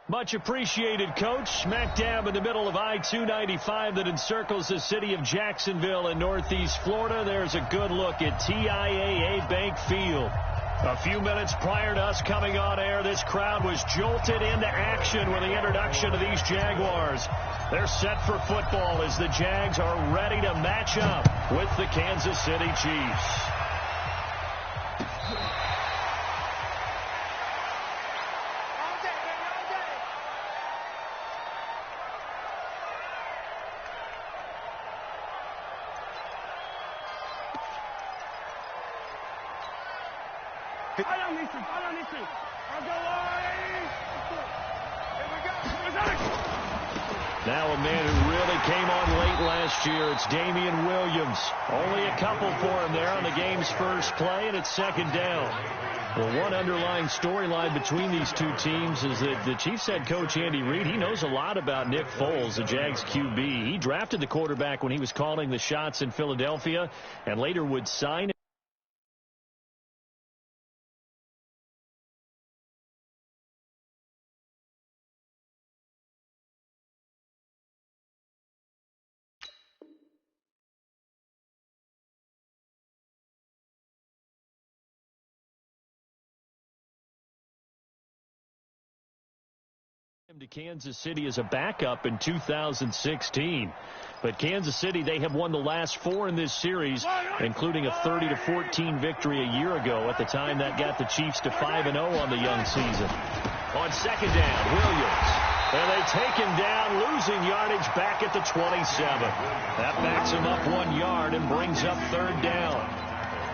Much appreciated, Coach. Smack dab in the middle of I-295 that encircles the city of Jacksonville in Northeast Florida. There's a good look at TIAA Bank Field. A few minutes prior to us coming on air, this crowd was jolted into action with the introduction of these Jaguars. They're set for football as the Jags are ready to match up with the Kansas City Chiefs. Now a man who really came on late last year, it's Damian Williams. Only a couple for him there on the game's first play, and it's second down. Well, one underlying storyline between these two teams is that the Chiefs head coach Andy Reid, he knows a lot about Nick Foles, the Jags QB. He drafted the quarterback when he was calling the shots in Philadelphia and later would sign to Kansas City as a backup in 2016. But Kansas City, they have won the last 4 in this series, including a 30-14 victory a year ago. At the time, that got the Chiefs to 5-0 on the young season. On second down, Williams. And they take him down, losing yardage back at the 27. That backs him up 1 yard and brings up third down.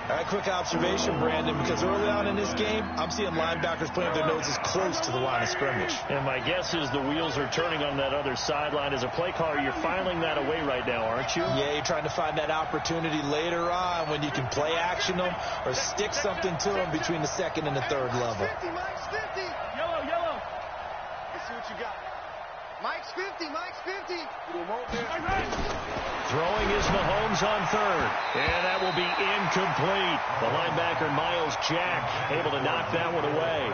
All right, quick observation, Brandon, because early on in this game, I'm seeing linebackers putting their noses close to the line of scrimmage. And my guess is the wheels are turning on that other sideline. As a play caller, you're filing that away right now, aren't you? Yeah, you're trying to find that opportunity later on when you can play action them or stick something to them between the second and the third level. 50, Mike's 50. Yellow. Let's see what you got. Mike's 50, Mike's 50. Throwing is Mahomes on third. And that will be incomplete. The linebacker, Miles Jack, able to knock that one away.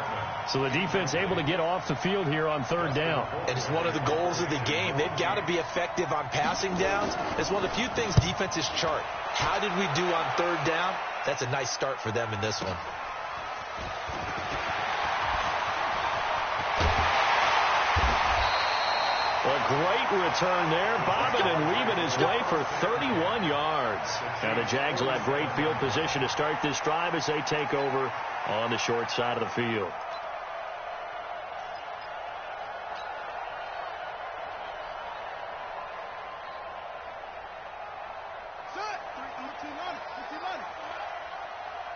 So the defense able to get off the field here on third down. And it's one of the goals of the game. They've got to be effective on passing downs. It's one of the few things defenses chart. How did we do on third down? That's a nice start for them in this one. A great return there, bobbing and weaving his way for 31 yards. And the Jags will have great field position to start this drive as they take over on the short side of the field.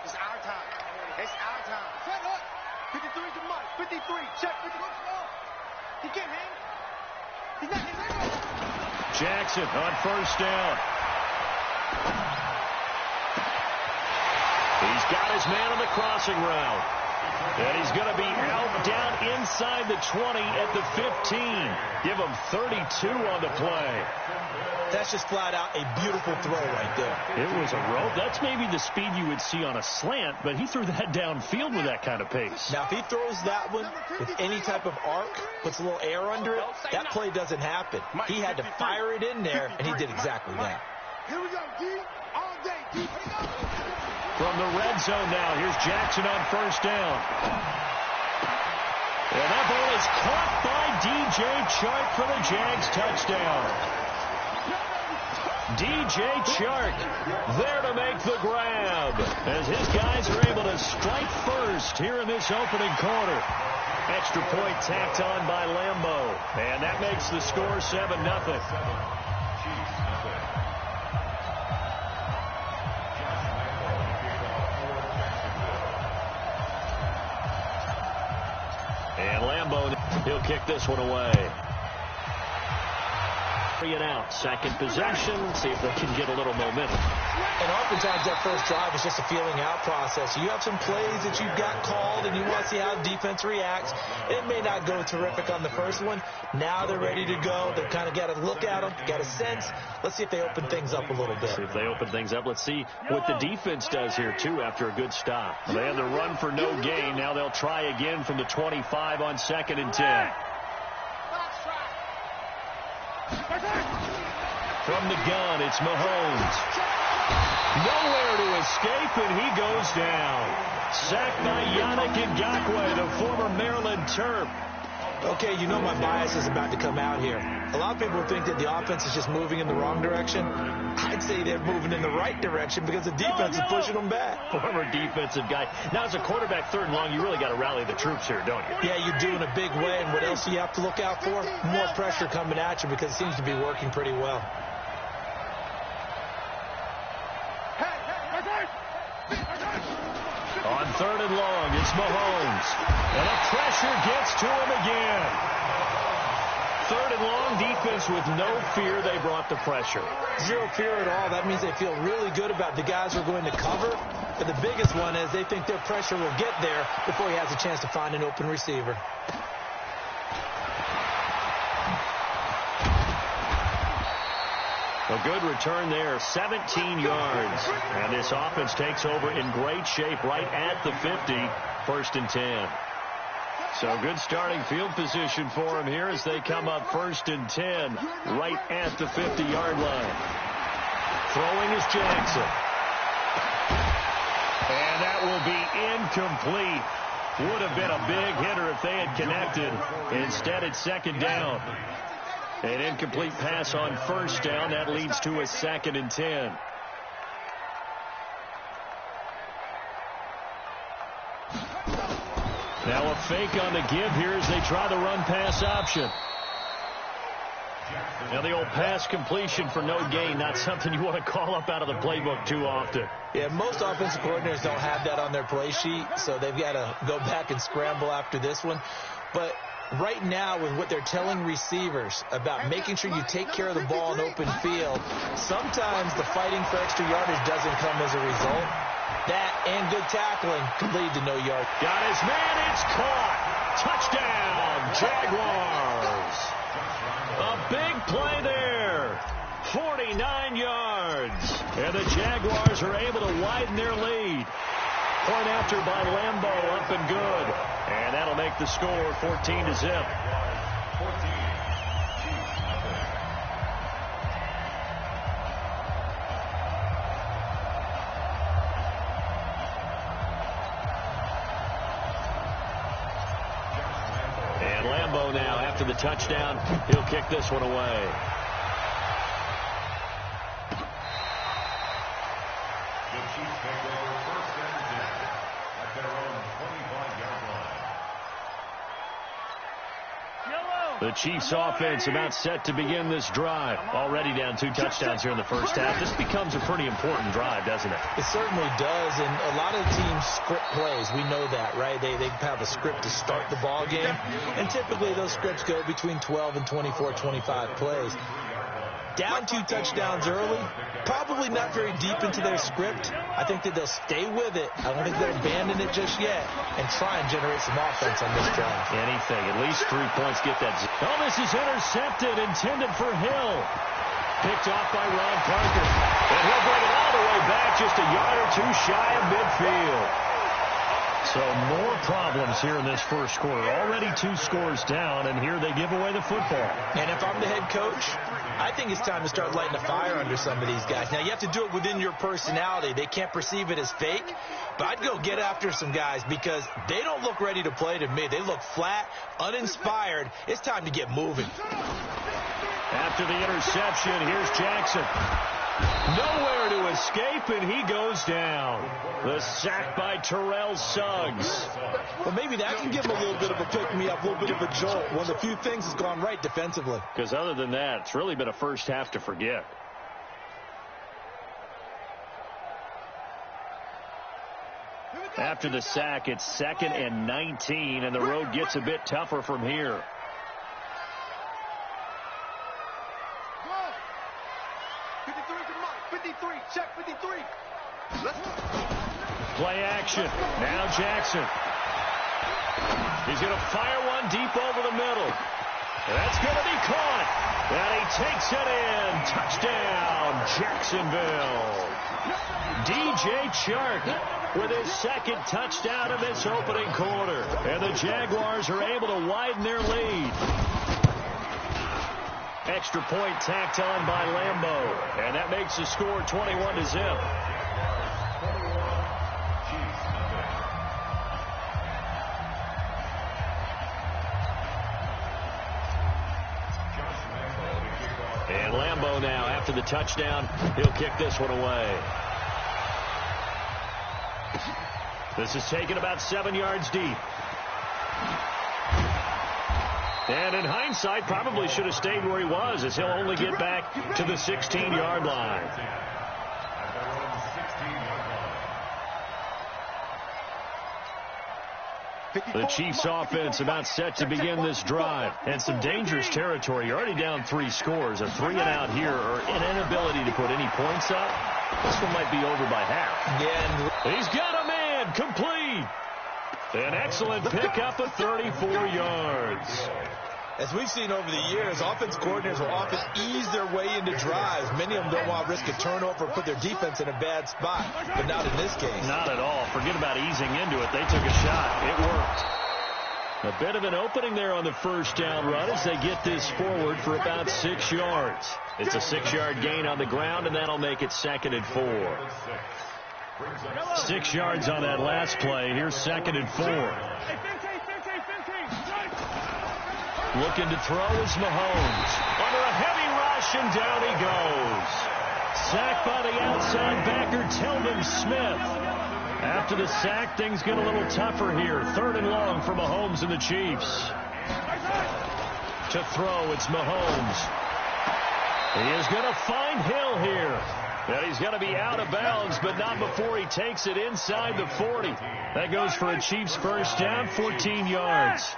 It's our time. It's our time. Set up. 53 to Mike. 53. Check. 53. He can't hang. Jackson on first down. He's got his man on the crossing route. And he's going to be out down inside the 20 at the 15. Give him 32 on the play. That's just flat out a beautiful throw right there. It was a rope. That's maybe the speed you would see on a slant, but he threw that downfield with that kind of pace. Now, if he throws that one with any type of arc, puts a little air under it, that play doesn't happen. He had to fire it in there, and he did exactly that. Here we go, D. All day, D. From the red zone now, here's Jackson on first down. And that ball is caught by DJ Chark for the Jags touchdown. DJ Chark there to make the grab as his guys are able to strike first here in this opening quarter. Extra point tacked on by Lambeau, and that makes the score 7-0. And Lambeau, he'll kick this one away. And out. Second possession. See if they can get a little momentum. And oftentimes that first drive is just a feeling out process. You have some plays that you've got called and you want to see how defense reacts. It may not go terrific on the first one. Now they're ready to go. They've kind of got to look at them, got a sense. Let's see if they open things up a little bit. See if they open things up. Let's see what the defense does here, too, after a good stop. They had the run for no gain. Now they'll try again from the 25 on 2nd and 10. From the gun, it's Mahomes. Nowhere to escape, and he goes down. Sacked by Yannick Ngakoue, the former Maryland Terp. Okay, you know my bias is about to come out here. A lot of people think that the offense is just moving in the wrong direction. I'd say they're moving in the right direction because the defense is pushing them back. Former defensive guy. Now, as a quarterback, 3rd and long, you really got to rally the troops here, don't you? Yeah, you do in a big way. And what else do you have to look out for? More pressure coming at you because it seems to be working pretty well. On 3rd and long, it's Mahomes. And the pressure gets to him again. 3rd and long, defense with no fear. They brought the pressure. Zero fear at all. That means they feel really good about the guys who are going to cover. But the biggest one is they think their pressure will get there before he has a chance to find an open receiver. A good return there, 17 yards. And this offense takes over in great shape right at the 50, 1st and 10. So good starting field position for him here as they come up 1st and 10 right at the 50-yard line. Throwing is Jackson. And that will be incomplete. Would have been a big hitter if they had connected. Instead, it's 2nd down. An incomplete pass on 1st down. That leads to a 2nd and 10. Now a fake on the give here as they try the run-pass option. Now the old pass completion for no gain, not something you want to call up out of the playbook too often. Yeah, most offensive coordinators don't have that on their play sheet, so they've got to go back and scramble after this one. But right now, with what they're telling receivers about making sure you take care of the ball in open field, sometimes the fighting for extra yardage doesn't come as a result. That and good tackling can lead to no yard. Got his man, it's caught. Touchdown, Jaguars. A big play there. 49 yards. And the Jaguars are able to widen their lead. Point after by Lambeau, up and good. And that'll make the score 14-0. And Lambeau now, after the touchdown, he'll kick this one away. The Chiefs offense about set to begin this drive. Already down 2 touchdowns here in the first half. This becomes a pretty important drive, doesn't it? It certainly does, and a lot of teams script plays. We know that, right? They have a script to start the ball game, and typically those scripts go between 12 and 24, 25 plays. Down 2 touchdowns early, probably not very deep into their script. I think that they'll stay with it. I don't think they'll abandon it just yet and try and generate some offense on this drive. Anything. At least 3 points get that. Oh, this is intercepted, intended for Hill. Picked off by Ron Parker. And he'll bring it all the way back, just a yard or 2 shy of midfield. So more problems here in this first quarter. Already 2 scores down, and here they give away the football. And if I'm the head coach, I think it's time to start lighting a fire under some of these guys. Now, you have to do it within your personality. They can't perceive it as fake. But I'd go get after some guys because they don't look ready to play to me. They look flat, uninspired. It's time to get moving. After the interception, here's Jackson. Nowhere to escape, and he goes down. The sack by Terrell Suggs. Well, maybe that can give him a little bit of a pick-me-up, a little bit of a jolt. One of the few things has gone right defensively. Because other than that, it's really been a first half to forget. After the sack, it's 2nd and 19, and the road gets a bit tougher from here. Play action. Now Jackson. He's going to fire one deep over the middle. That's going to be caught. And he takes it in. Touchdown, Jacksonville. DJ Chark with his 2nd touchdown of this opening quarter. And the Jaguars are able to widen their lead. Extra point tacked on by Lambeau. And that makes the score 21-0. And Lambeau now, after the touchdown, he'll kick this one away. This is taken about 7 yards deep. And in hindsight, probably should have stayed where he was, as he'll only get back to the 16-yard line. The Chiefs offense about set to begin this drive. And some dangerous territory. You're already down 3 scores. A 3-and-out here, or an inability to put any points up. This one might be over by half. Yeah. He's got a man. Complete. An excellent pickup of 34 yards. As we've seen over the years, offense coordinators will often ease their way into drives. Many of them don't want to risk a turnover or put their defense in a bad spot, but not in this case. Not at all. Forget about easing into it. They took a shot. It worked. A bit of an opening there on the first down run as they get this forward for about 6 yards. It's a 6-yard gain on the ground, and that'll make it 2nd and 4. 6 yards on that last play. Here's 2nd and 4. Looking to throw is Mahomes. Under a heavy rush, and down he goes. Sacked by the outside backer, Telvin Smith. After the sack, things get a little tougher here. 3rd and long for Mahomes and the Chiefs. To throw, it's Mahomes. He is going to find Hill here. And he's going to be out of bounds, but not before he takes it inside the 40. That goes for a Chiefs first down, 14 yards.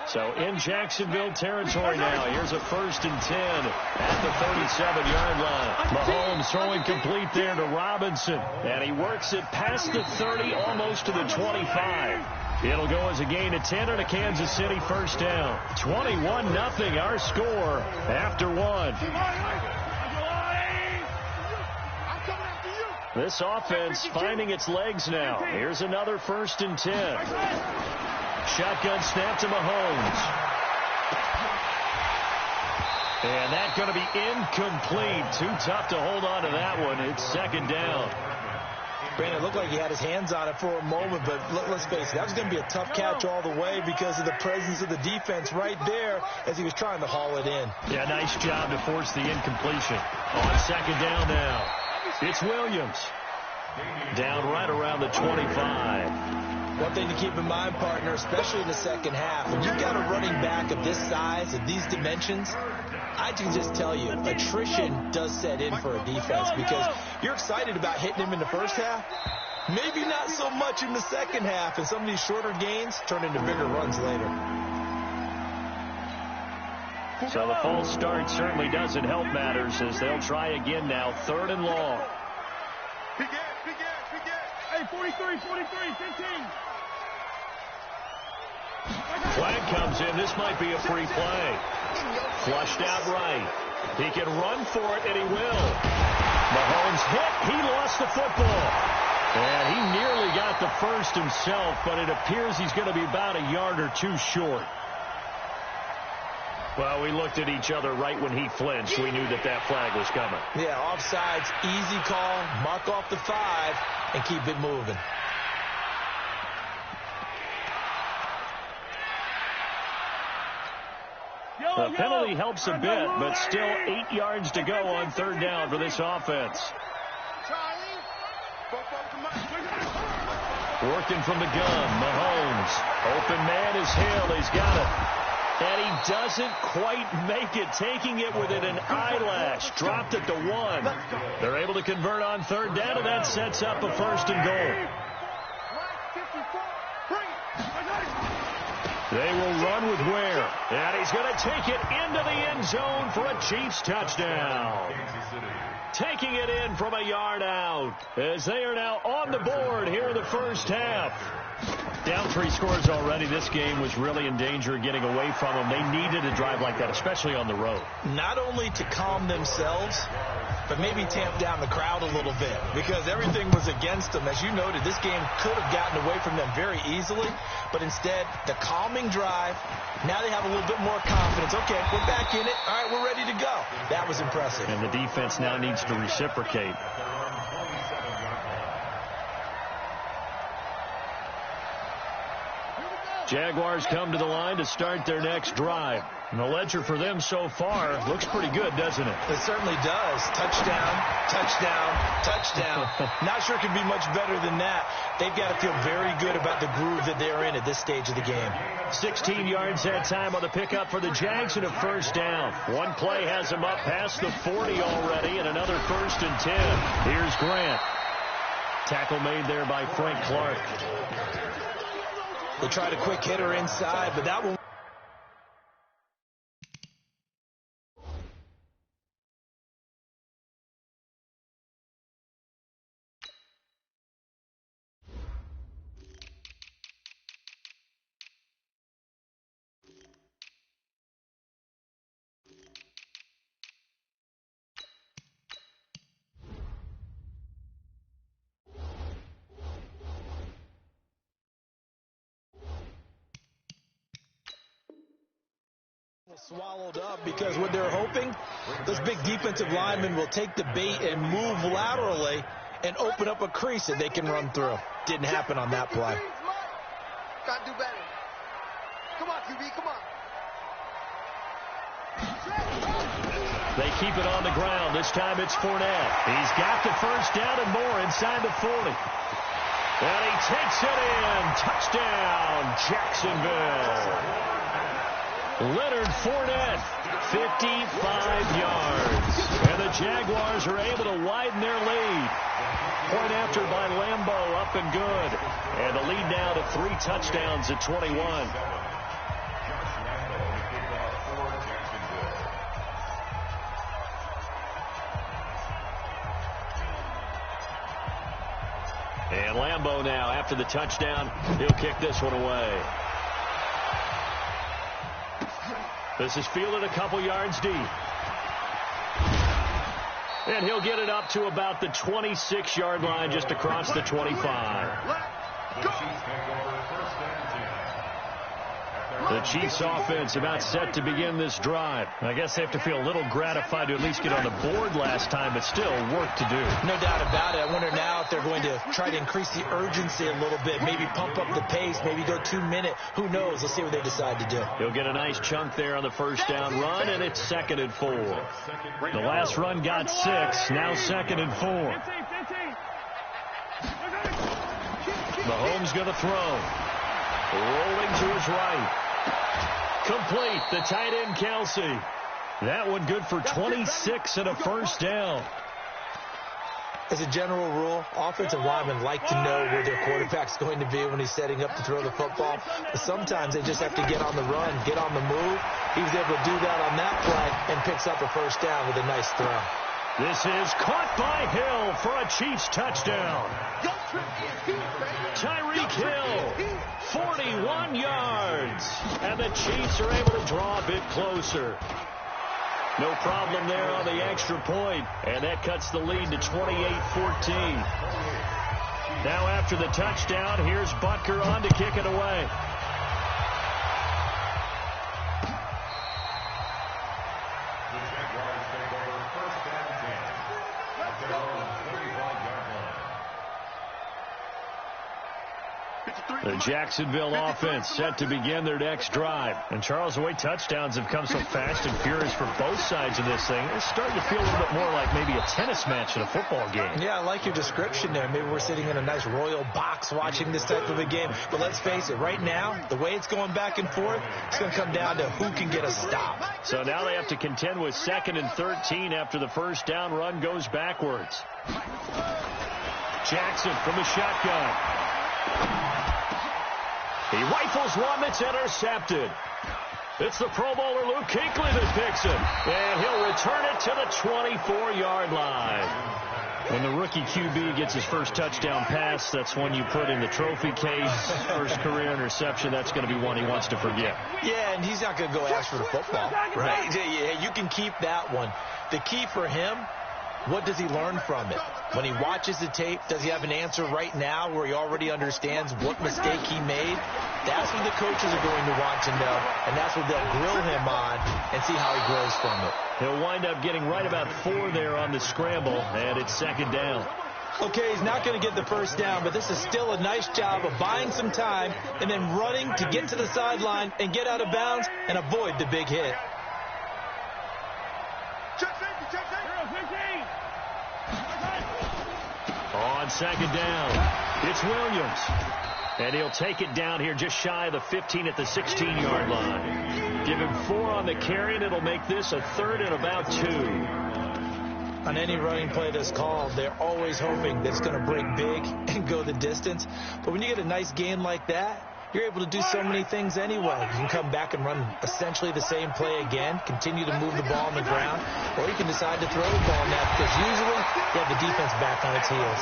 So in Jacksonville territory now. Here's a 1st and 10 at the 37-yard line. Mahomes throwing complete there to Robinson. And he works it past the 30, almost to the 25. It'll go as a gain of 10 and a Kansas City first down. 21-0 our score after 1. This offense finding its legs now. Here's another 1st and 10. Shotgun snap to Mahomes. And that's going to be incomplete. Too tough to hold on to that one. It's 2nd down. Brandon, it looked like he had his hands on it for a moment, but let's face it, that was going to be a tough catch all the way because of the presence of the defense right there as he was trying to haul it in. Yeah, nice job to force the incompletion. On 2nd down now, it's Williams. Down right around the 25. One thing to keep in mind, partner, especially in the second half, when you've got a running back of this size, of these dimensions, I can just tell you, attrition does set in for a defense because you're excited about hitting him in the first half. Maybe not so much in the second half, and some of these shorter gains turn into bigger runs later. So the false start certainly doesn't help matters as they'll try again now, 3rd and long. Hey, 43, 15. Flag comes in. This might be a free play. Flushed out right. He can run for it, and he will. Mahomes hit. He lost the football. And he nearly got the first himself, but it appears he's going to be about a yard or 2 short. Well, we looked at each other right when he flinched. We knew that that flag was coming. Yeah, offsides, easy call, mark off the 5, and keep it moving. The penalty helps a bit, but still 8 yards to go on 3rd down for this offense. Working from the gun, Mahomes. Open man is Hill. He's got it. And he doesn't quite make it, taking it within an eyelash. Dropped it to 1. They're able to convert on 3rd down, and that sets up a 1st and goal. They will run with Ware. And he's going to take it into the end zone for a Chiefs touchdown. Taking it in from a yard out as they are now on the board here in the first half. Down 3 scores already. This game was really in danger of getting away from them. They needed a drive like that, especially on the road. Not only to calm themselves, but maybe tamp down the crowd a little bit, because everything was against them. As you noted, this game could have gotten away from them very easily, but instead, the calming drive, now they have a little bit more confidence. Okay, we're back in it. All right, we're ready to go. That was impressive. And the defense now needs to reciprocate. Jaguars come to the line to start their next drive. And the ledger for them so far looks pretty good, doesn't it? It certainly does. Touchdown, touchdown, touchdown. Not sure it could be much better than that. They've got to feel very good about the groove that they're in at this stage of the game. 16 yards that time on the pickup for the Jags and a first down. One play has them up past the 40 already, and another 1st and 10. Here's Grant. Tackle made there by Frank Clark. They tried a quick hitter inside, but that one... swallowed up, because what they're hoping, those big defensive linemen will take the bait and move laterally and open up a crease that they can run through. Didn't happen on that play. Gotta do better. Come on, QB, come on. They keep it on the ground. This time it's Fournette. He's got the first down and more inside the 40. And he takes it in. Touchdown, Jacksonville. Leonard Fournette, 55 yards. And the Jaguars are able to widen their lead. Point after by Lambeau, up and good. And the lead now to 3 touchdowns at 21. And Lambeau now, after the touchdown, he'll kick this one away. This is fielded a couple yards deep. And he'll get it up to about the 26-yard line, just across the 25. The Chiefs offense about set to begin this drive. I guess they have to feel a little gratified to at least get on the board last time, but still work to do. No doubt about it. I wonder now if they're going to try to increase the urgency a little bit, maybe pump up the pace, maybe go 2-minute. Who knows? Let's see what they decide to do. He'll get a nice chunk there on the first down run, and it's 2nd and 4. The last run got 6, now 2nd and 4. Mahomes going to throw. Rolling to his right. Complete, the tight end, Kelsey. That one good for 26 and a first down. As a general rule, offensive linemen like to know where their quarterback's going to be when he's setting up to throw the football. But sometimes they just have to get on the run, get on the move. He was able to do that on that play and picks up a first down with a nice throw. This is caught by Hill for a Chiefs touchdown. Tyreek Hill, 41 yards. And the Chiefs are able to draw a bit closer. No problem there on the extra point. And that cuts the lead to 28-14. Now after the touchdown, here's Butker on to kick it away. The Jacksonville offense set to begin their next drive. And, Charles, the way touchdowns have come so fast and furious for both sides of this thing, it's starting to feel a little bit more like maybe a tennis match in a football game. Yeah, I like your description there. Maybe we're sitting in a nice royal box watching this type of a game. But let's face it, right now, the way it's going back and forth, it's going to come down to who can get a stop. So now they have to contend with 2nd and 13 after the first down run goes backwards. Jackson from the shotgun. He rifles one that's intercepted. It's the Pro Bowler Luke Kuechly that picks it. And he'll return it to the 24-yard line. When the rookie QB gets his first touchdown pass, that's one you put in the trophy case. First career interception, that's going to be one he wants to forget. Yeah, and he's not going to go ask for the football, right? Yeah, you can keep that one. The key for him, what does he learn from it? When he watches the tape, does he have an answer right now where he already understands what mistake he made? That's what the coaches are going to want to know, and that's what they'll grill him on and see how he grows from it. He'll wind up getting right about 4 there on the scramble, and it's second down. Okay, he's not going to get the first down, but this is still a nice job of buying some time and then running to get to the sideline and get out of bounds and avoid the big hit. On second down, it's Williams. And he'll take it down here just shy of the 15 at the 16-yard line. Give him 4 on the carry, and it'll make this a 3rd and about 2. On any running play that's called, they're always hoping that it's going to break big and go the distance. But when you get a nice gain like that, you're able to do so many things anyway. You can come back and run essentially the same play again, continue to move the ball on the ground, or you can decide to throw the ball now because usually you have the defense back on its heels.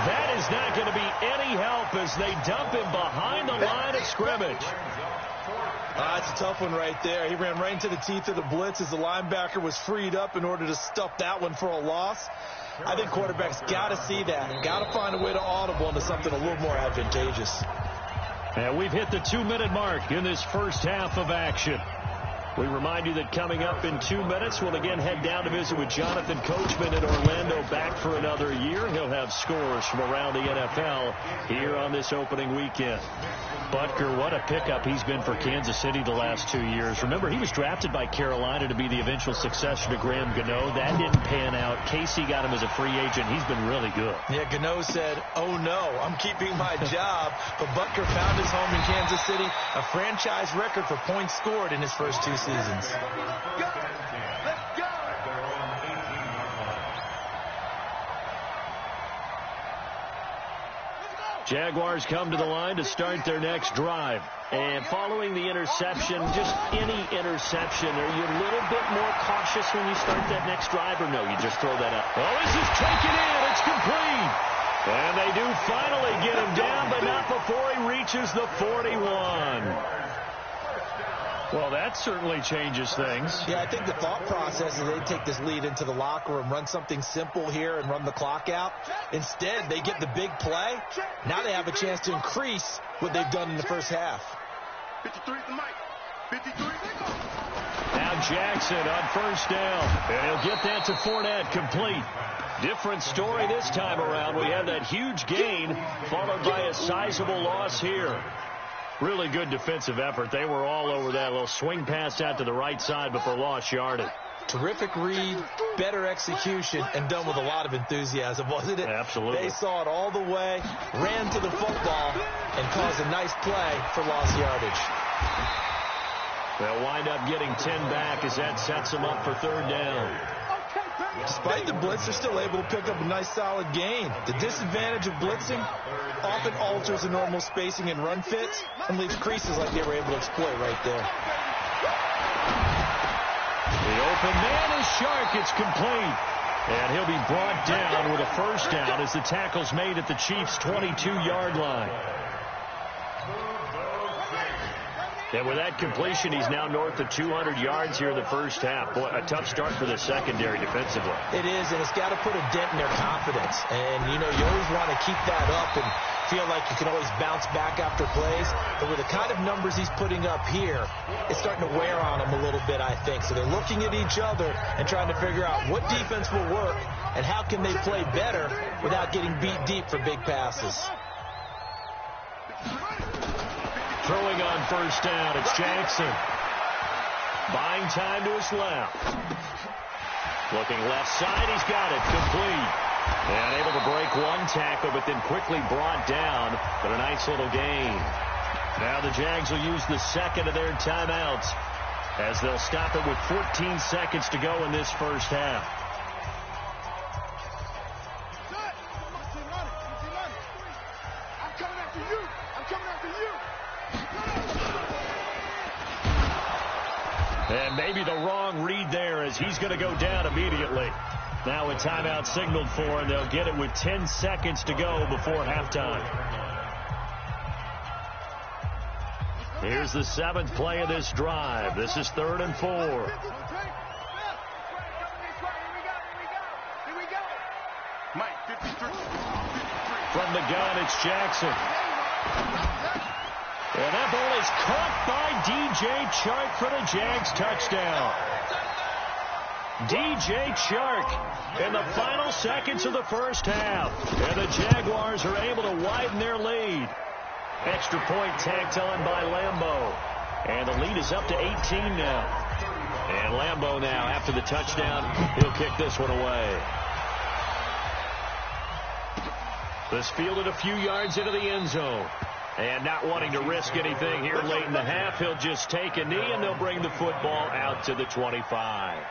That is not going to be any help as they dump him behind the line of scrimmage. That's a tough one right there. He ran right into the teeth of the blitz as the linebacker was freed up in order to stuff that one for a loss. I think quarterbacks got to see that. Got to find a way to audible into something a little more advantageous. And we've hit the 2-minute mark in this first half of action. We remind you that coming up in 2 minutes, we'll again head down to visit with Jonathan Coachman in Orlando, back for another year. He'll have scores from around the NFL here on this opening weekend. Butker, what a pickup he's been for Kansas City the last 2 years. Remember, he was drafted by Carolina to be the eventual successor to Graham Gano. That didn't pan out. Casey got him as a free agent. He's been really good. Yeah, Gano said, oh no, I'm keeping my job. But Butker found his home in Kansas City, a franchise record for points scored in his first 2 seasons. Jaguars come to the line to start their next drive. And following the interception, just any interception, are you a little bit more cautious when you start that next drive, or no, you just throw that out? Oh, this is taken in. It's complete. And they do finally get him down, but not before he reaches the 41. Well, that certainly changes things. Yeah, I think the thought process is they take this lead into the locker room, run something simple here and run the clock out. Instead, they get the big play. Now they have a chance to increase what they've done in the first half. 53 to Mike. 53. Now Jackson on first down. And he'll get that to Fournette, complete. Different story this time around. We had that huge gain followed by a sizable loss here. Really good defensive effort. They were all over that little swing pass out to the right side, but for lost yardage. Terrific read, better execution, and done with a lot of enthusiasm, wasn't it? Absolutely. They saw it all the way, ran to the football, and caused a nice play for lost yardage. They'll wind up getting 10 back as that sets them up for third down. Despite the blitz, they're still able to pick up a nice solid gain. The disadvantage of blitzing often alters the normal spacing and run fits and leaves creases like they were able to exploit right there. The open man is Shark. It's complete. And he'll be brought down with a first down as the tackle's made at the Chiefs' 22-yard line. And with that completion, he's now north of 200 yards here in the first half. Boy, a tough start for the secondary defensively. It is, and it's got to put a dent in their confidence. And, you know, you always want to keep that up and feel like you can always bounce back after plays. But with the kind of numbers he's putting up here, it's starting to wear on them a little bit, I think. So they're looking at each other and trying to figure out what defense will work and how can they play better without getting beat deep for big passes. Throwing on first down, it's Jackson. Buying time to his left. Looking left side, he's got it, complete. And able to break one tackle, but then quickly brought down, but a nice little gain. Now the Jags will use the second of their timeouts as they'll stop it with 14 seconds to go in this first half. I'm coming after you. I'm coming after you. And And maybe the wrong read there as he's going to go down immediately. Now a timeout signaled for, and they'll get it with 10 seconds to go before halftime. Here's the 7th play of this drive. This is 3rd and 4. From the gun, it's Jackson. And that ball is caught by DJ Chark for the Jags touchdown. DJ Chark in the final seconds of the first half. And the Jaguars are able to widen their lead. Extra point tacked on by Lambeau. And the lead is up to 18 now. And Lambeau now, after the touchdown, he'll kick this one away. This fielded a few yards into the end zone. And not wanting to risk anything here late in the half, he'll just take a knee, and they'll bring the football out to the 25.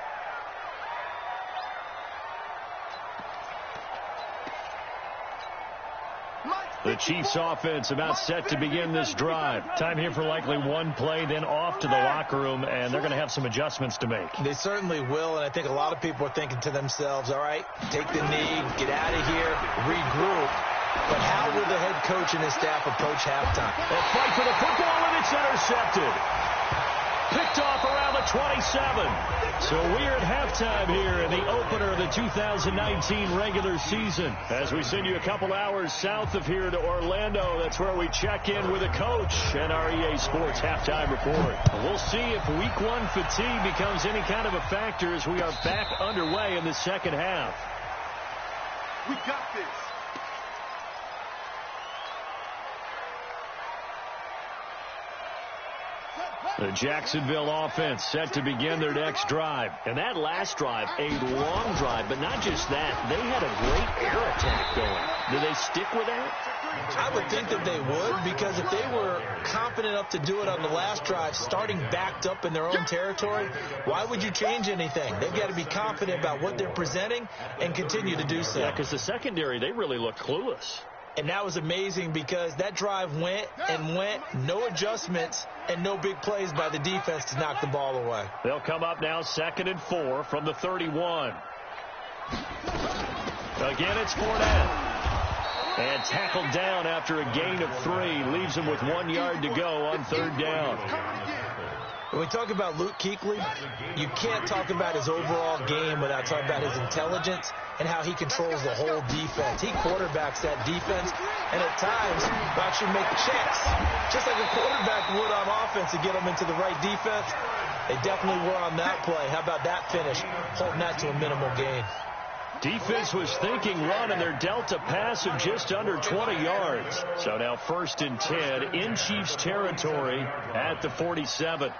The Chiefs offense about set to begin this drive. Time here for likely one play, then off to the locker room, and they're going to have some adjustments to make. They certainly will, and I think a lot of people are thinking to themselves, all right, take the knee, get out of here, regroup. But how will the head coach and his staff approach halftime? They'll fight for the football, and it's intercepted. Picked off around the 27. So we're at halftime here in the opener of the 2019 regular season. As we send you a couple hours south of here to Orlando, that's where we check in with a coach and our EA Sports halftime report. We'll see if week one fatigue becomes any kind of a factor as we are back underway in the second half. We got this. The Jacksonville offense set to begin their next drive. And that last drive, a long drive, but not just that. They had a great air attack going. Do they stick with that? I would think that they would, because if they were confident enough to do it on the last drive, starting backed up in their own territory, why would you change anything? They've got to be confident about what they're presenting and continue to do so. Yeah, because the secondary, they really look clueless. And that was amazing because that drive went and went, no adjustments, and no big plays by the defense to knock the ball away. They'll come up now 2nd and 4 from the 31. Again, it's Fournette. And tackled down after a gain of 3. Leaves him with 1 yard to go on 3rd down. When we talk about Luke Kuechly, you can't talk about his overall game without talking about his intelligence and how he controls the whole defense. He quarterbacks that defense, and at times will actually make checks, just like a quarterback would on offense to get them into the right defense. They definitely were on that play. How about that finish, holding that to a minimal gain? Defense was thinking run, and they're dealt a pass of just under 20 yards. So now 1st and 10 in Chiefs territory at the 47.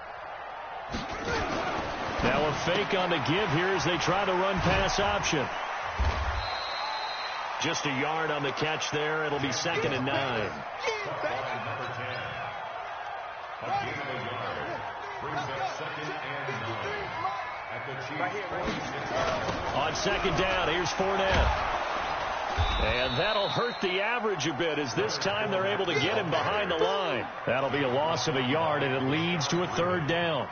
Now a fake on the give here as they try to run pass option. Just a yard on the catch there. It'll be 2nd and 9. On 2nd down, here's Fournette. And that'll hurt the average a bit as this time they're able to get him behind the line. That'll be a loss of a yard, and it leads to a 3rd down.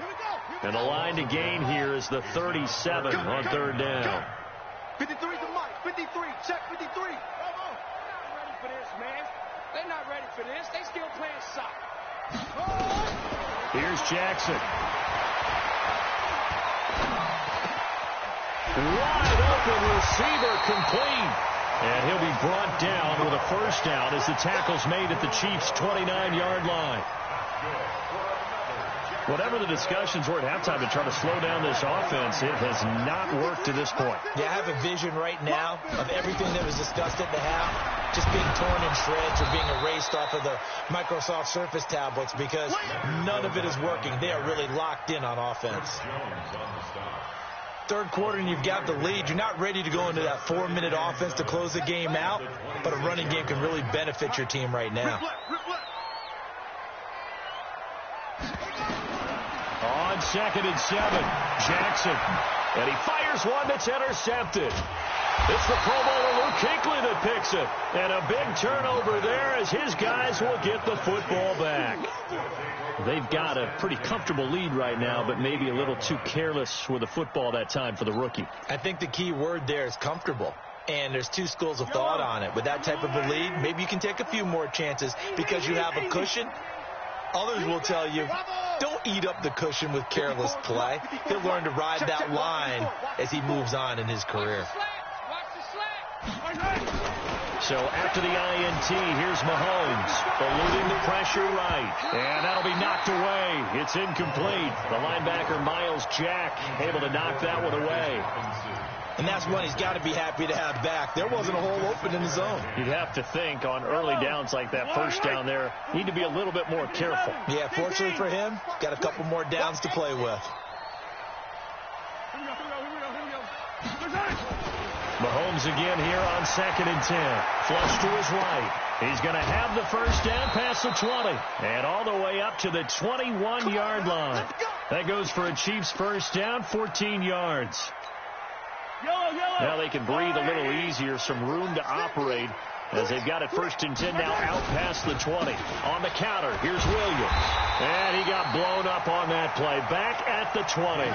And the line to gain here is the 37 on 3rd down. 53 to Mike. 53. Check 53. They're not ready for this, man. They're not ready for this. They still playing soccer. Here's Jackson. Wide open receiver complete. And he'll be brought down with a 1st down as the tackle's made at the Chiefs' 29-yard line. Whatever the discussions were at halftime to try to slow down this offense, it has not worked to this point. Yeah, I have a vision right now of everything that was discussed at the half just being torn in shreds or being erased off of the Microsoft Surface tablets because none of it is working. They are really locked in on offense. 3rd quarter and you've got the lead. You're not ready to go into that 4-minute offense to close the game out, but a running game can really benefit your team right now. On 2nd and 7, Jackson. And he fires one that's intercepted. It's the Pro Bowler Luke Kuechly that picks it. And a big turnover there as his guys will get the football back. They've got a pretty comfortable lead right now, but maybe a little too careless with the football that time for the rookie. I think the key word there is comfortable. And there's two schools of thought on it. With that type of a lead, maybe you can take a few more chances because you have a cushion. Others will tell you, don't eat up the cushion with careless play. He'll learn to ride that line as he moves on in his career. So after the INT, here's Mahomes, eluding the pressure right. And that'll be knocked away. It's incomplete. The linebacker, Miles Jack, able to knock that one away. And that's one he's got to be happy to have back. There wasn't a hole open in the zone. You'd have to think on early downs like that first down there, need to be a little bit more careful. Yeah, fortunately for him, got a couple more downs to play with. Mahomes again here on 2nd and 10. Flush to his right. He's going to have the first down past the 20. And all the way up to the 21-yard line. That goes for a Chiefs first down, 14 yards. Now they can breathe a little easier, some room to operate as they've got it 1st and 10 now out past the 20. On the counter, here's Williams. And he got blown up on that play. Back at the 20.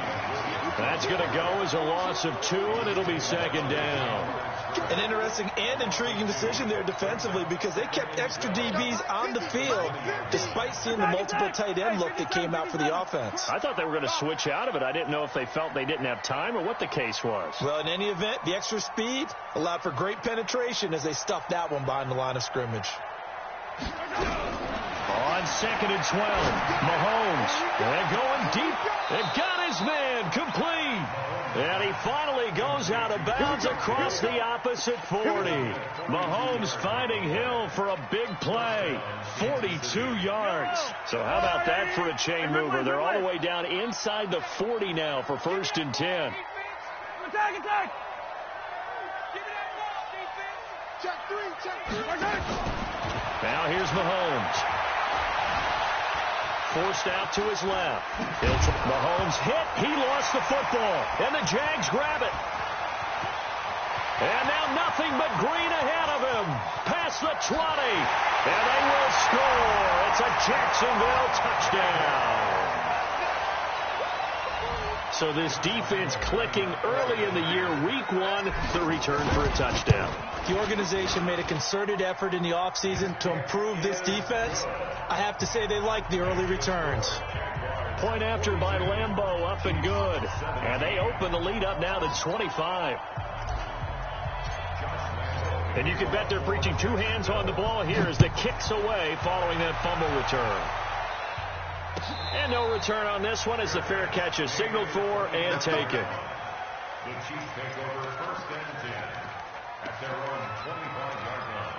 That's going to go as a loss of 2, and it'll be 2nd down. An interesting and intriguing decision there defensively because they kept extra DBs on the field despite seeing the multiple tight end look that came out for the offense. I thought they were going to switch out of it. I didn't know if they felt they didn't have time or what the case was. Well, in any event, the extra speed allowed for great penetration as they stuffed that one behind the line of scrimmage. On 2nd and 12, Mahomes. They're going deep. They've got his man complete. And he finally goes out of bounds across the opposite 40. Mahomes finding Hill for a big play. 42 yards. So how about that for a chain mover? They're all the way down inside the 40 now for 1st and 10. Attack, attack! Give me that ball, defense! Check 3, check 3. Now here's Mahomes. Forced out to his left. Mahomes hit. He lost the football. And the Jags grab it. And now nothing but green ahead of him. Past the 20. And they will score. It's a Jacksonville touchdown. So this defense clicking early in the year. Week 1, the return for a touchdown. The organization made a concerted effort in the offseason to improve this defense. I have to say they like the early returns. Point after by Lambeau, up and good. And they open the lead up now to 25. And you can bet they're preaching 2 hands on the ball here as the kick's away following that fumble return. And no return on this one as the fair catch is signaled for and taken. The Chiefs take over 1st and 10 at their own 25-yard line.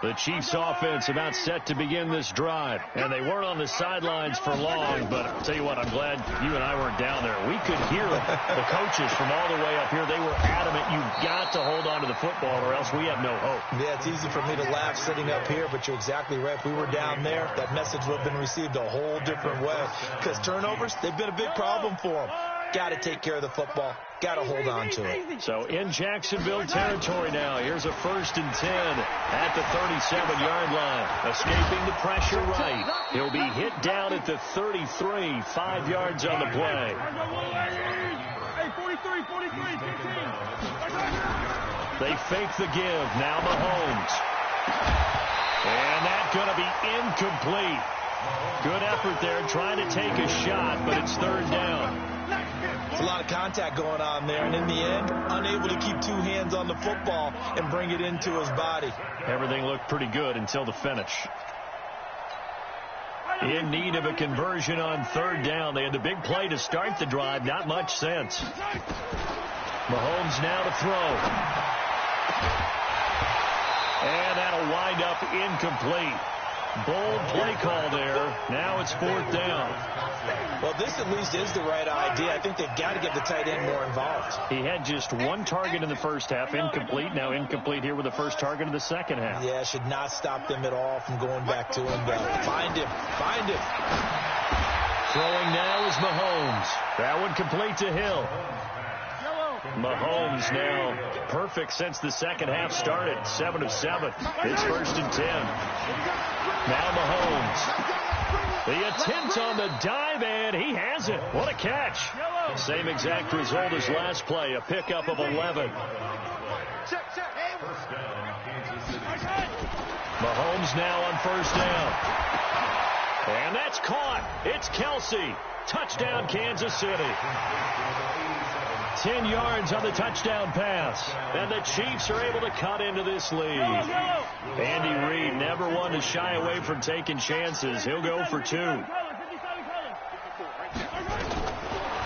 The Chiefs offense about set to begin this drive. And they weren't on the sidelines for long, but I'll tell you what, I'm glad you and I weren't down there. We could hear the coaches from all the way up here. They were adamant, you've got to hold on to the football or else we have no hope. Yeah, it's easy for me to laugh sitting up here, but you're exactly right. If we were down there, that message would have been received a whole different way. Because turnovers, they've been a big problem for them. Got to take care of the football. Got to hold on to it. So in Jacksonville territory now. Here's a 1st and 10 at the 37-yard line. Escaping the pressure right. He'll be hit down at the 33. 5 yards on the play. Hey, 43, 15. They fake the give. Now Mahomes. And that's going to be incomplete. Good effort there trying to take a shot, but it's 3rd down. There's a lot of contact going on there, and in the end, unable to keep 2 hands on the football and bring it into his body. Everything looked pretty good until the finish. In need of a conversion on 3rd down. They had the big play to start the drive. Not much sense. Mahomes now to throw. And that'll wind up incomplete. Bold play call there. Now it's 4th down. Well, this at least is the right idea. I think they've got to get the tight end more involved. He had just 1 target in the first half, incomplete. Now incomplete here with the first target of the second half. Yeah, should not stop them at all from going back to him. Find him. Find him. Throwing now is Mahomes. That one complete to Hill. Mahomes now perfect since the second half started. 7 of 7. It's 1st and 10. Now Mahomes. The attempt on the dive, and he has it. What a catch. Same exact result as last play, a pickup of 11. Mahomes now on 1st down. And that's caught. It's Kelsey. Touchdown, Kansas City. 10 yards on the touchdown pass. And the Chiefs are able to cut into this lead. Andy Reid never one to shy away from taking chances. He'll go for 2.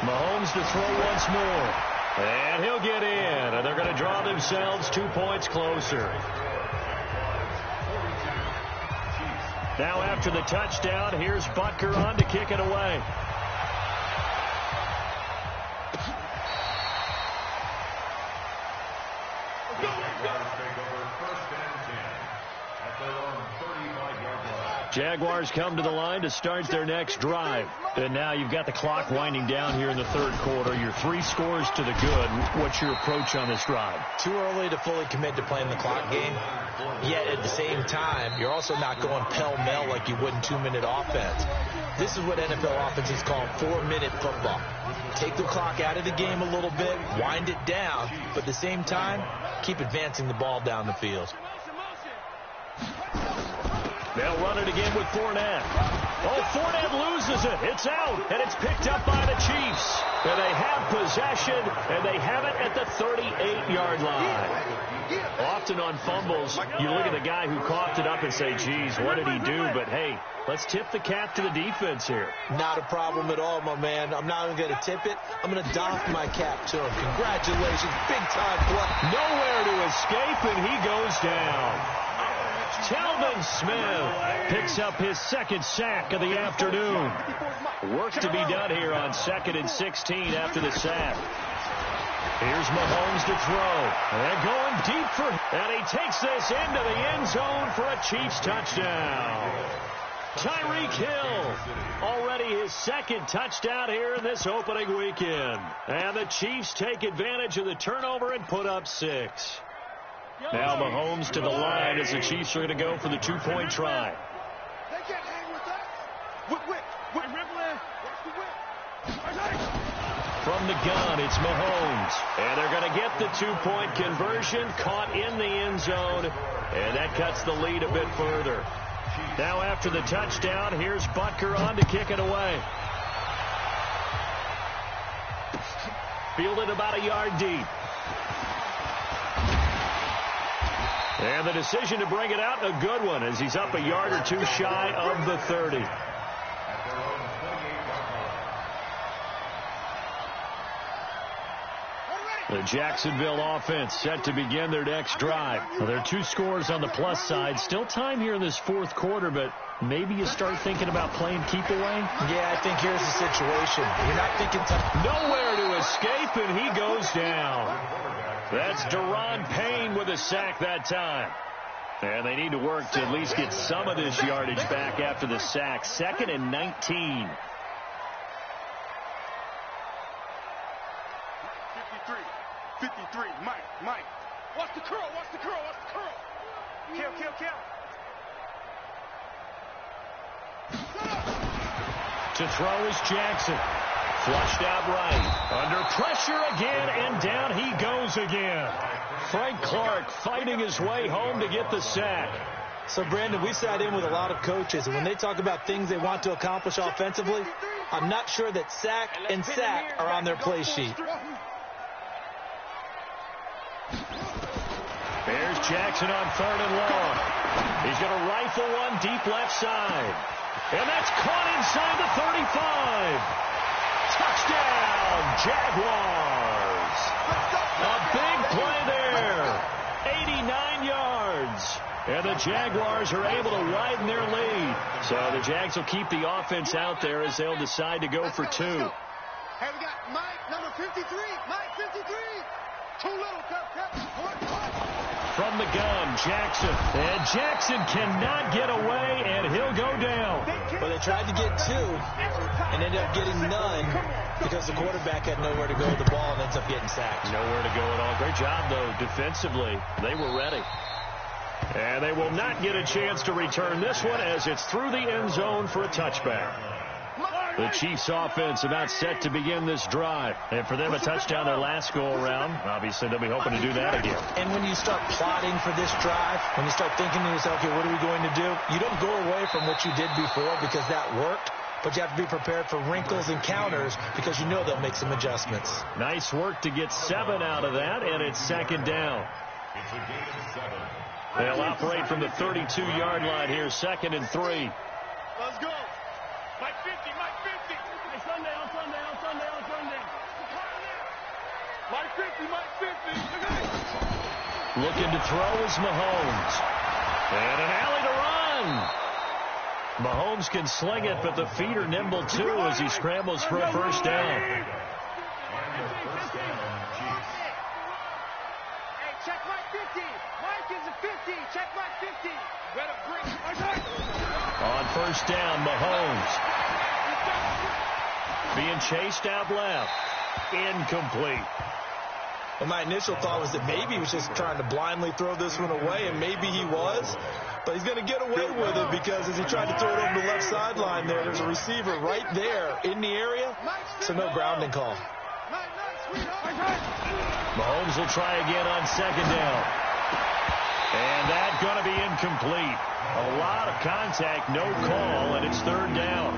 Mahomes to throw once more. And he'll get in. And they're going to draw themselves 2 points closer. Now after the touchdown, here's Butker on to kick it away. Jaguars come to the line to start their next drive. And now you've got the clock winding down here in the 3rd quarter. You're 3 scores to the good. What's your approach on this drive? Too early to fully commit to playing the clock game. Yet at the same time, you're also not going pell-mell like you would in 2-minute offense. This is what NFL offenses call 4-minute football. Take the clock out of the game a little bit, wind it down, but at the same time, keep advancing the ball down the field. They'll run it again with Fournette. Oh, Fournette loses it. It's out, and it's picked up by the Chiefs. And they have possession, and they have it at the 38-yard line. Often on fumbles, you look at the guy who coughed it up and say, geez, what did he do? But, hey, let's tip the cap to the defense here. Not a problem at all, my man. I'm not even going to tip it. I'm going to doff my cap to him. Congratulations. Big-time play. Nowhere to escape, and he goes down. Talvin Smith picks up his 2nd sack of the afternoon. Work to be done here on 2nd and 16 after the sack. Here's Mahomes to throw. And going deep for... And he takes this into the end zone for a Chiefs touchdown. Tyreek Hill, already his 2nd touchdown here in this opening weekend. And the Chiefs take advantage of the turnover and put up 6. Now Mahomes to the line as the Chiefs are going to go for the 2-point try. They can't hang with that. Whip. From the gun, it's Mahomes. And they're going to get the 2-point conversion, caught in the end zone. And that cuts the lead a bit further. Now after the touchdown, here's Butker on to kick it away. Fielded about a yard deep. And the decision to bring it out, a good one, as he's up a yard or 2 shy of the 30. The Jacksonville offense set to begin their next drive. Well, there are 2 scores on the plus side. Still time here in this 4th quarter, but maybe you start thinking about playing keep away? Yeah, I think here's the situation. You're not thinking nowhere to escape, and he goes down. That's Deron Payne with a sack that time. And they need to work to at least get some of this yardage back after the sack. 2nd and 19. 53, Mike. Watch the curl. Kill. To throw is Jackson. Flushed out right. Under pressure again, and down he goes again. Frank Clark fighting his way home to get the sack. So, Brandon, we sat in with a lot of coaches, and when they talk about things they want to accomplish offensively, I'm not sure that sack and sack are on their play sheet. There's Jackson on 3rd and long. He's going to rifle one deep left side. And that's caught inside the 35. Touchdown, Jaguars. A big play there. 89 yards. And the Jaguars are able to widen their lead. So the Jags will keep the offense out there as they'll decide to go for 2. Hey, we got Mike, number 53. Mike, 53. From the gun, Jackson. And Jackson cannot get away, and he'll go down. Well, they tried to get 2 and ended up getting none because the quarterback had nowhere to go with the ball and ends up getting sacked. Nowhere to go at all. Great job, though, defensively. They were ready. And they will not get a chance to return this one as it's through the end zone for a touchback. The Chiefs offense about set to begin this drive. And for them, a touchdown their last go-around. Obviously, they'll be hoping to do that again. And when you start plotting for this drive, when you start thinking to yourself, okay, what are we going to do? You don't go away from what you did before because that worked. But you have to be prepared for wrinkles and counters because you know they'll make some adjustments. Nice work to get 7 out of that, and it's second down. It's a gain of 7. They'll operate from the 32-yard line here, 2nd and 3. Let's go. Mike 50, Mike 50. Hey, Sunday. Mike 50, Mike 50. Looking to throw is Mahomes. And an alley to run. Mahomes can sling it, but the feet are nimble, too, as he scrambles for a first down. Hey, check Mike 50. Mike is a 50. Check Mike 50. Better bring. On first down, Mahomes. Being chased out left. Incomplete. Well, my initial thought was that maybe he was just trying to blindly throw this one away, and maybe he was. But he's going to get away with it because as he tried to throw it over the left sideline there's a receiver right there in the area, so no grounding call. Mahomes will try again on second down. And that's going to be incomplete. A lot of contact, no call, and it's third down.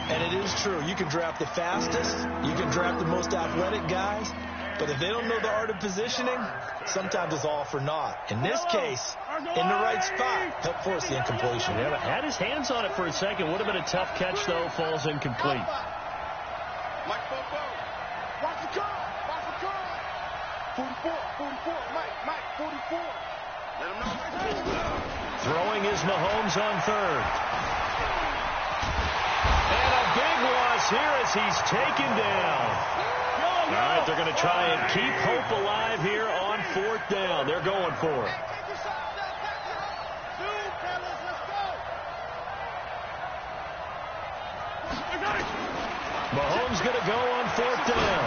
And it is true. You can draft the fastest. You can draft the most athletic guys. But if they don't know the art of positioning, sometimes it's all for naught. In this case, in the right spot, helped force the incompletion. Yeah, but had his hands on it for a second. Would have been a tough catch, though. Falls incomplete. Mike 44. Watch the car. Watch the car. 44. Mike 44. Let him know. Throwing is Mahomes on third. And a big loss here as he's taken down. All right, they're going to try and keep hope alive here on fourth down. They're going for it. Mahomes going to go on fourth down.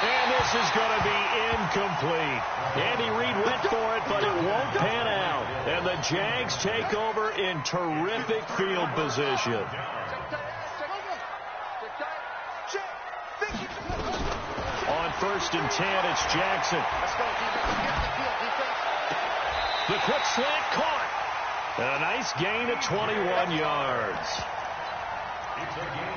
And this is going to be incomplete. Andy Reid went for it, but it won't pan out. And the Jags take over in terrific field position. On first and 10, it's Jackson. The quick slant caught. And a nice gain of 21 yards.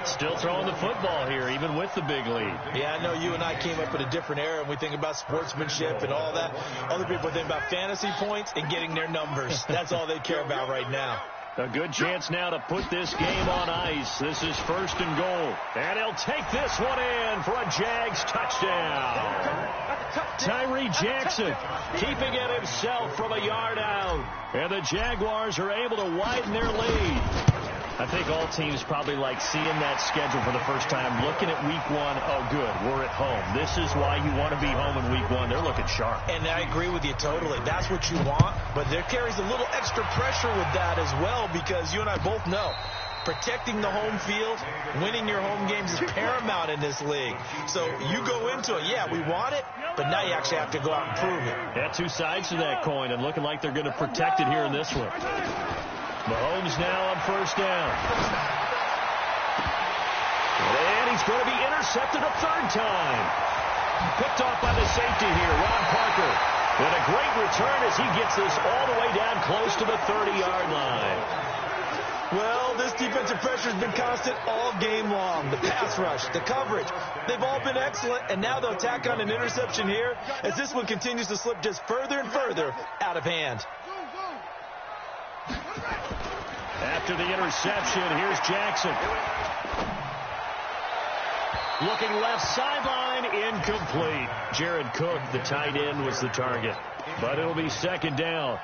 Still throwing the football here, even with the big lead. Yeah, I know you and I came up in a different era, and we think about sportsmanship and all that. Other people think about fantasy points and getting their numbers. That's all they care about right now. A good chance now to put this game on ice. This is first and goal. And he'll take this one in for a Jags touchdown. Tyree Jackson keeping it himself from a yard out. And the Jaguars are able to widen their lead. I think all teams probably like seeing that schedule for the first time, looking at week one. Oh, good, we're at home. This is why you want to be home in week one. They're looking sharp. And I agree with you totally. That's what you want. But there carries a little extra pressure with that as well because you and I both know protecting the home field, winning your home games is paramount in this league. So you go into it, yeah, we want it, but now you actually have to go out and prove it. Yeah, two sides to that coin and looking like they're going to protect it here in this one. Mahomes now on first down. And he's going to be intercepted a third time. Picked off by the safety here, Ron Parker. And a great return as he gets this all the way down close to the 30-yard line. Well, this defensive pressure has been constant all game long. The pass rush, the coverage, they've all been excellent. And now they'll tack on an interception here as this one continues to slip just further and further out of hand. After the interception, here's Jackson. Looking left sideline, incomplete. Jared Cook, the tight end, was the target. But it'll be second down.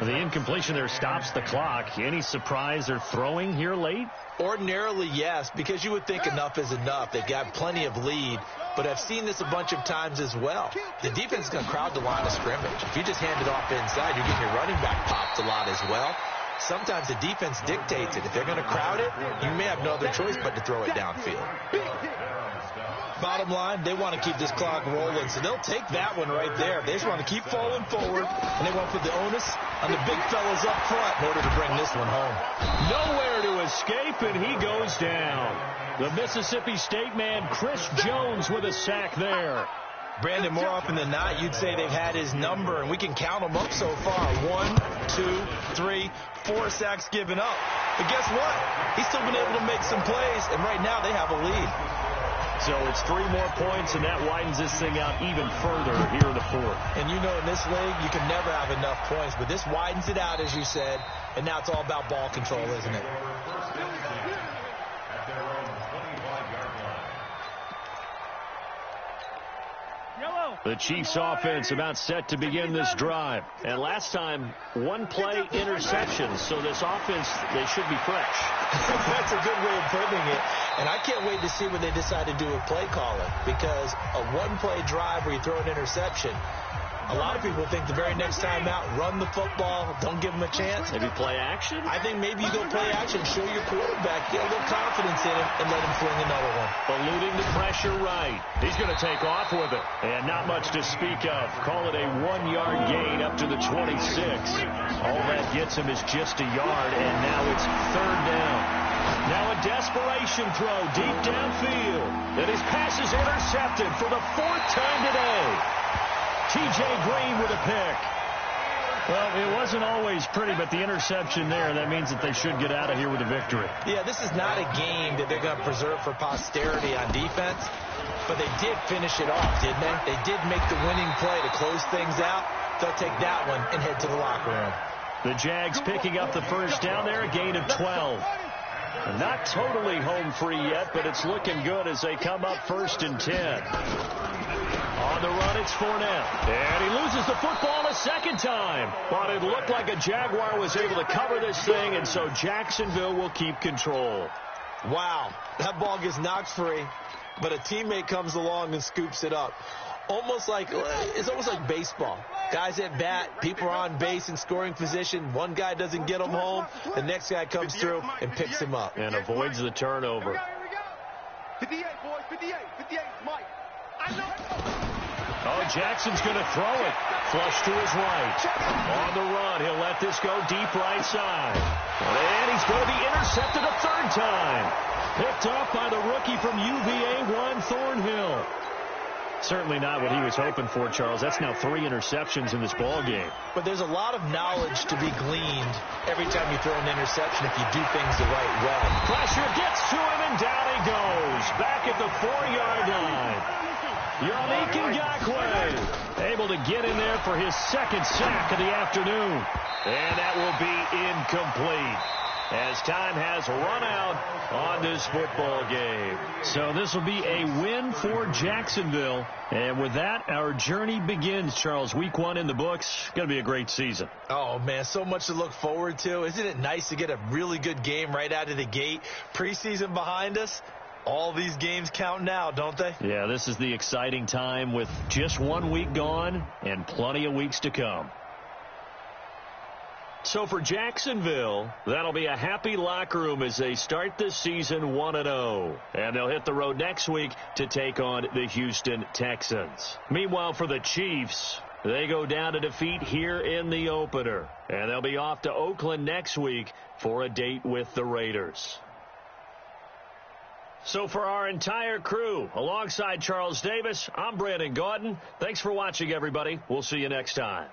The incompletion there stops the clock. Any surprise they're throwing here late? Ordinarily, yes, because you would think enough is enough. They've got plenty of lead. but I've seen this a bunch of times as well. The defense is going to crowd the line of scrimmage. If you just hand it off inside, you're getting your running back popped a lot as well. Sometimes the defense dictates it. If they're going to crowd it, you may have no other choice but to throw it downfield. Bottom line, they want to keep this clock rolling, so they'll take that one right there. They just want to keep falling forward, and they want to put the onus on the big fellas up front in order to bring this one home. Nowhere to escape, and he goes down. The Mississippi State man, Chris Jones, with a sack there. Brandon, more often than not, you'd say they've had his number, and we can count them up so far. 1, 2, 3, 4 sacks given up. But guess what? He's still been able to make some plays, and right now they have a lead. So it's 3 more points, and that widens this thing out even further here in the fourth. And you know, in this league, you can never have enough points, but this widens it out, as you said, and now it's all about ball control, isn't it? The Chiefs offense about set to begin this drive. And last time, 1 play interception. So this offense, they should be fresh. That's a good way of putting it. And I can't wait to see when they decide to do a play calling, because a 1-play drive where you throw an interception, a lot of people think the very next time out, run the football, don't give them a chance. Maybe play action? I think maybe you go play action, show your quarterback, get a little confidence in him, and let him fling another one. Eluding the pressure right. He's going to take off with it. And not much to speak of. Call it a 1-yard gain up to the 26. All that gets him is just a yard, and now it's 3rd down. Now a desperation throw deep downfield. And his pass is intercepted for the 4th time today. T.J. Green with a pick. Well, it wasn't always pretty, but the interception there, that means that they should get out of here with a victory. Yeah, this is not a game that they're going to preserve for posterity on defense, but they did finish it off, didn't they? They did make the winning play to close things out. They'll take that one and head to the locker room. The Jags picking up the 1st down there, a gain of 12. Not totally home free yet, but it's looking good as they come up 1st and 10. On the run, it's Fournette. And he loses the football a 2nd time. But it looked like a Jaguar was able to cover this thing, and so Jacksonville will keep control. Wow, that ball gets knocked free, but a teammate comes along and scoops it up. It's almost like baseball. Guys at bat, people are on base in scoring position. One guy doesn't get him home. The next guy comes through and picks him up. And avoids the turnover. Here we go. 58, boys, 58, Mike. I know. Oh, Jackson's going to throw it. Flush to his right. On the run, he'll let this go deep right side. And he's going to be intercepted a 3rd time. Picked off by the rookie from UVA, Juan Thornhill. Certainly not what he was hoping for, Charles. That's now 3 interceptions in this ball game. But there's a lot of knowledge to be gleaned every time you throw an interception if you do things the right way. Pressure gets to him, and down he goes. Back at the 4-yard line. Yannick Ngakoue able to get in there for his 2nd sack of the afternoon. And that will be incomplete, as time has run out on this football game. So this will be a win for Jacksonville. And with that, our journey begins, Charles. Week 1 in the books. Going to be a great season. Oh, man, so much to look forward to. Isn't it nice to get a really good game right out of the gate? Preseason behind us. All these games count now, don't they? Yeah, this is the exciting time with just 1 week gone and plenty of weeks to come. So for Jacksonville, that'll be a happy locker room as they start this season 1-0. And they'll hit the road next week to take on the Houston Texans. Meanwhile, for the Chiefs, they go down to defeat here in the opener. And they'll be off to Oakland next week for a date with the Raiders. So for our entire crew, alongside Charles Davis, I'm Brandon Gaudin. Thanks for watching, everybody. We'll see you next time.